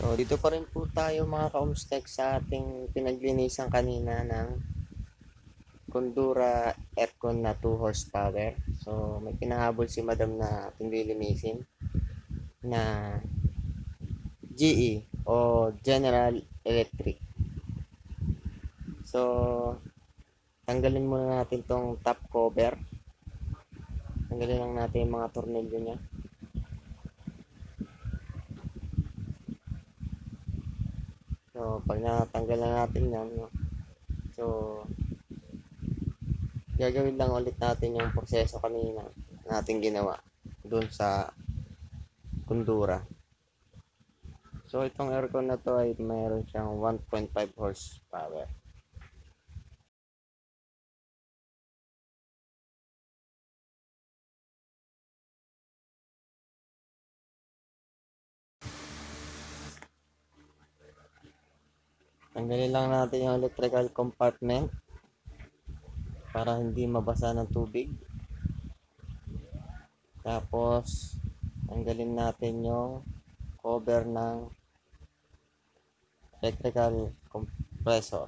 So, dito pa rin po tayo mga ka-Omstek sa ating pinaglinisan kanina ng Kondura Aircon na 2 horsepower. So, may pinahabol si madam na ating lilinisin na GE o General Electric. So, tanggalin muna natin tong top cover. Tanggalin lang natin yung mga tornilyo niya. So, pag natanggal na natin yan, no? So, gagawin lang ulit natin yung proseso kanina natin ginawa doon sa Kundura. So, itong aircon na to ay mayroon siyang 1.5 horsepower. Tanggalin lang natin yung electrical compartment para hindi mabasa ng tubig. Tapos, tanggalin natin yung cover ng electrical compressor.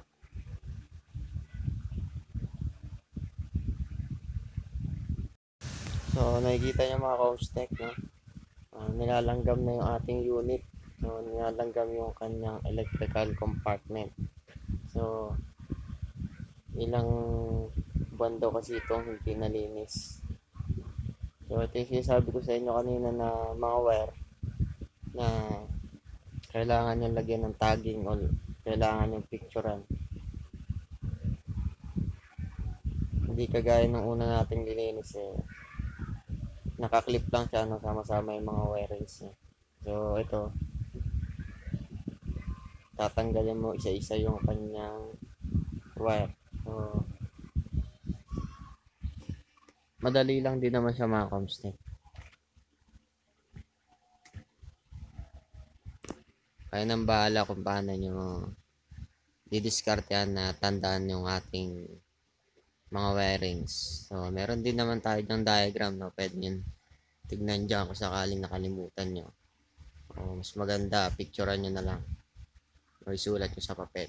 So, nakikita nyo mga Comstek, no? Nilalanggam na yung ating unit. So, nilalanggam yung kanyang electrical compartment. So, ilang buwan daw kasi itong hindi nalinis. So, ito yung sinasabi ko sa inyo kanina na mga wire na kailangan yung lagyan ng tagging o kailangan yung picturean. Hindi kagaya ng una nating lilinis nakaklip lang siya, no, sama-sama yung mga wirings niya. So, ito, tatanggalin mo isa-isa yung kanyang wire. So, madali lang din naman siya mga Comstek. Kaya nang bahala kung paano nyo didiskartehan na tandaan yung ating mga wirings. So, meron din naman tayo ng diagram, no? Pwede nyo tignan dyan kung sakaling nakalimutan nyo. O, mas maganda, picturean nyo na lang. O isulat nyo sa papel.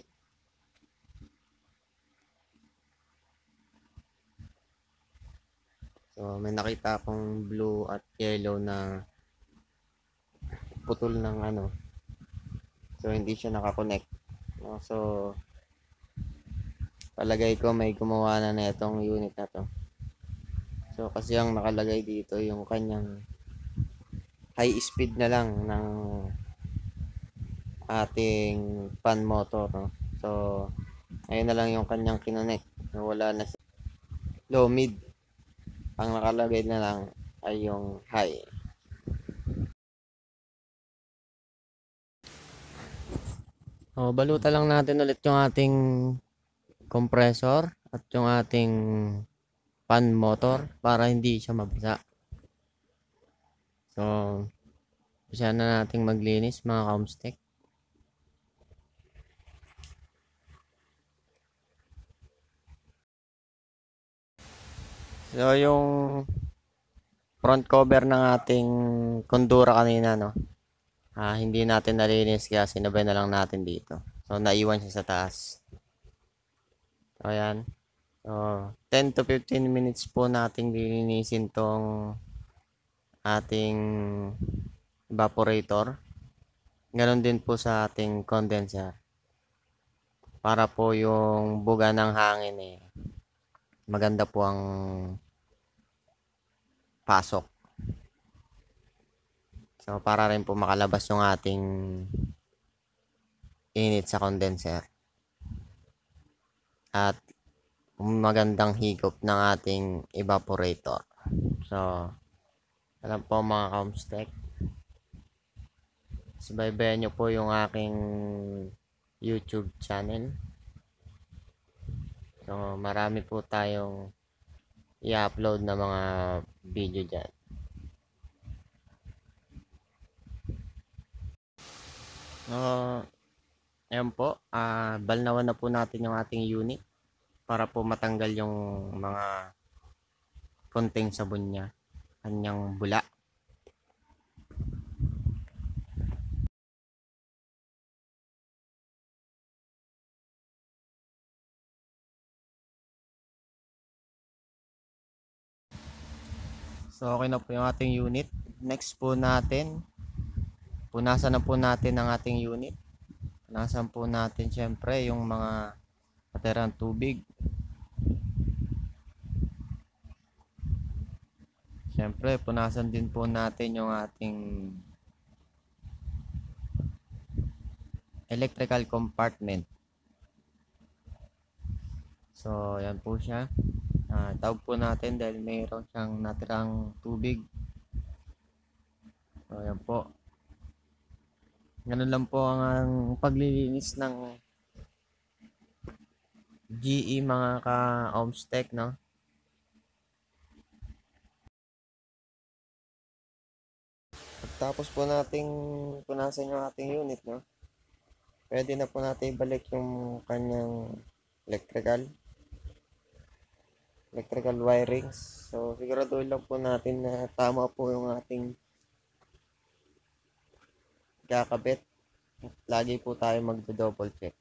So, may nakita akong blue at yellow na putol ng ano. So, hindi siya nakakonect. No? So, palagay ko may gumawa na itong unit na to. So, kasi ang nakalagay dito yung kanyang high speed na lang ng ating fan motor. No? So, ayun na lang yung kanyang kinonek. So, wala na siya. Low, mid. Ang nakalagay na lang ay yung high. O, balutan lang natin ulit yung ating compressor at yung ating fan motor para hindi siya mabasa. So, umpisa na nating maglinis mga Comstek. So, yung front cover ng ating Kondura kanina, no? Hindi natin nalinis kaya sinabay na lang natin dito. So, naiwan siya sa taas. So, ayan. So, 10 to 15 minutes po nating lilinisin tong ating evaporator. Ganon din po sa ating condenser. Para po yung buga ng hangin maganda po ang pasok. So, para rin po makalabas yung ating init sa condenser. At magandang higop ng ating evaporator. So, alam po mga Comstek. Subaybayan nyo po yung aking YouTube channel. So, marami po tayong i-upload na mga video dyan. Ayan po, balnawan na po natin yung ating unit para po matanggal yung mga konting sabon niya, kanyang bula. So okay na po yung ating unit. Next po natin, punasan na po natin ang ating unit. Punasan po natin syempre yung mga katirang tubig. Syempre punasan din po natin yung ating electrical compartment. So yan po siya. Tawag po natin dahil mayroon siyang natirang tubig. So yan po. Ganun lang po ang paglilinis ng GE mga ka-Ohmstech, no? Tapos po nating punasan yung ating unit, no? Pwede na po natin ibalik yung kanyang electrical wirings. So siguraduhin lang po natin na tama po yung ating kakabit. Lagi po tayo magdo-double check.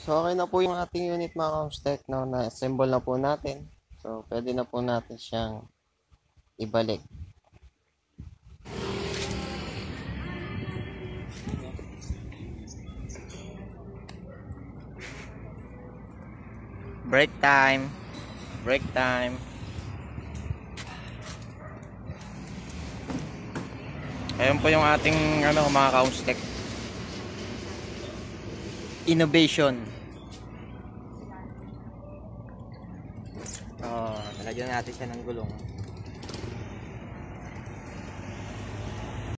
So okay na po yung ating unit mga ka-Ohmstech, no? Na-assemble na po natin. So pwede na po natin siyang ibalik. Break time. Break time. Ayun po yung ating mga ka-Ohmstech innovation. Nalagyan natin siya ng gulong.